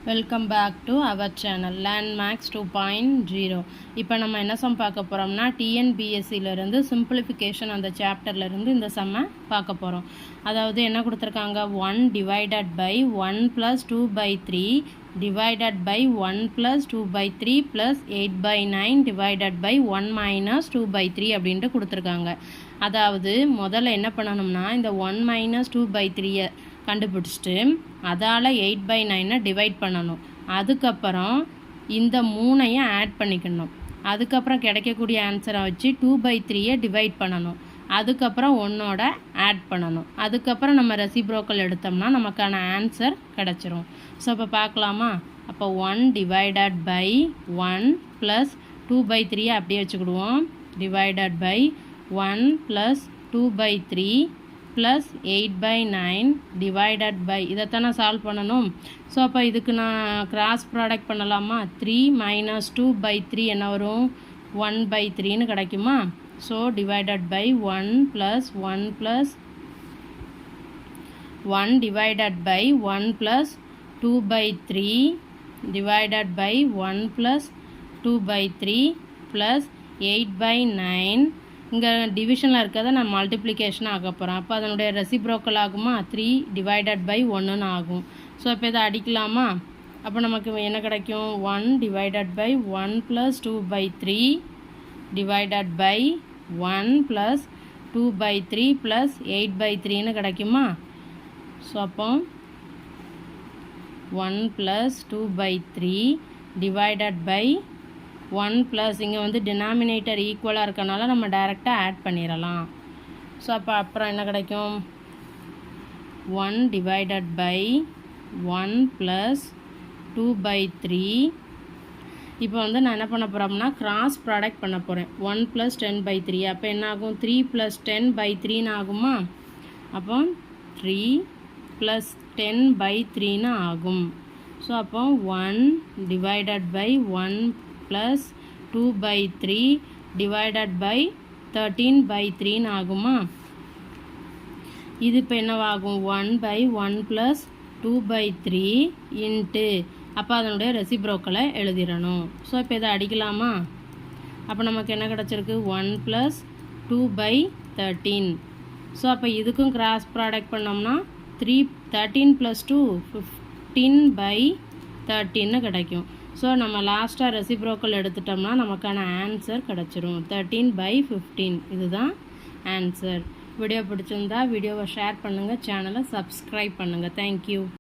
Welcome back to our channel Learn Max 2.0. இப்போ நம்ம என்ன சம் பார்க்க போகிறோம்னா டிஎன்பிஎஸ்சிலேருந்து சிம்பிளிஃபிகேஷன் அந்த சாப்டர்லேருந்து இந்த சம்மை பார்க்க போகிறோம். அதாவது என்ன கொடுத்துருக்காங்க, 1 divided by 1 + 2/3 divided by 1 + 2/3 + 8/9 divided by 1 - 2/3 அப்படின்ட்டு கொடுத்துருக்காங்க. அதாவது முதல்ல என்ன பண்ணணும்னா இந்த 1 - 2/3 கண்டுபிடிச்சிட்டு அதால் 8/9 டிவைட் பண்ணணும். அதுக்கப்புறம் இந்த 3 ஆட் பண்ணிக்கணும். அதுக்கப்புறம் கிடைக்கக்கூடிய ஆன்சரை வச்சு 2/3 டிவைட் பண்ணணும். அதுக்கப்புறம் 1ஓட ஆட் பண்ணணும். அதுக்கப்புறம் நம்ம ரெசிப்ரோக்கல் எடுத்தோம்னா நமக்கான ஆன்சர் கிடச்சிரும். ஸோ இப்போ பார்க்கலாமா? அப்போ 1 டிவைடட் பை 1 + 2/3 அப்படியே வச்சுக்கிடுவோம். டிவைடட் பை 1 + 2/3 + 8/9 டிவைடட் பை இதைத்தான் நான் சால்வ் பண்ணணும். ஸோ அப்போ இதுக்கு நான் கிராஸ் ப்ராடக்ட் பண்ணலாமா? 3 - 2/3 என்ன வரும்? 1/3ன்னு கிடைக்குமா? So divided by 1 + 1 + 1 divided by 1 + 2/3 divided by 1 + 2/3 + 8/9. இங்கே டிவிஷனில் இருக்கிறத நான் மல்டிப்ளிகேஷன் ஆக போகிறேன். அப்போ அதனுடைய ரெசிப்ரோக்கல் ஆகுமா? 3 டிவைடட் பை 1ன்னு ஆகும். ஸோ இப்போ இதை அடிக்கலாமா? அப்போ நமக்கு என்ன கிடைக்கும்? 1 டிவைடட் பை 1 + 2/3 டிவைடட் பை 1 + 2/3 + 8/3ன்னு கிடைக்குமா? ஸோ அப்போ 1 + 2/3 டிவைடட் பை 1 + இங்கே வந்து டினாமினேட்டர் ஈக்குவலாக இருக்கனால நம்ம டைரெக்டாக ஆட் பண்ணிடலாம். ஸோ அப்புறம் என்ன கிடைக்கும்? 1 டிவைடட் பை 1 + 2/3. இப்போ வந்து நான் என்ன பண்ண போகிறோம்னா கிராஸ் ப்ராடக்ட் பண்ண போகிறேன். 1 + 10/3 அப்போ என்ன ஆகும்? 3 + 10/3ன்னு ஆகுமா? அப்போ 3 + 10/3ன்னு ஆகும். ஸோ அப்போ 1 டிவைடட் பை 1 + 2/3 டிவைடட் பை 13/3ன்னு ஆகுமா? இது இப்போ என்னவாகும்? 1/1 + 2/3 இன்ட்டு அப்போ அதனுடைய ரெசிப்ரோக்கலை எழுதிடணும். ஸோ இப்போ இதை அடிக்கலாமா? அப்போ நமக்கு என்ன கிடச்சிருக்கு? 1 + 2/13. ஸோ அப்போ இதுக்கும் கிராஸ் ப்ராடக்ட் பண்ணோம்னா 13 + 2 15/13ன்னு கிடைக்கும். ஸோ நம்ம லாஸ்ட்டாக ரெசிப்ரோக்கல் எடுத்துட்டோம்னா நமக்கான ஆன்சர் கிடச்சிரும். 13/15 இதுதான் ஆன்சர். வீடியோ பிடிச்சிருந்தா வீடியோவை ஷேர் பண்ணுங்கள், சேனலை சப்ஸ்கிரைப் பண்ணுங்கள். தேங்க்யூ.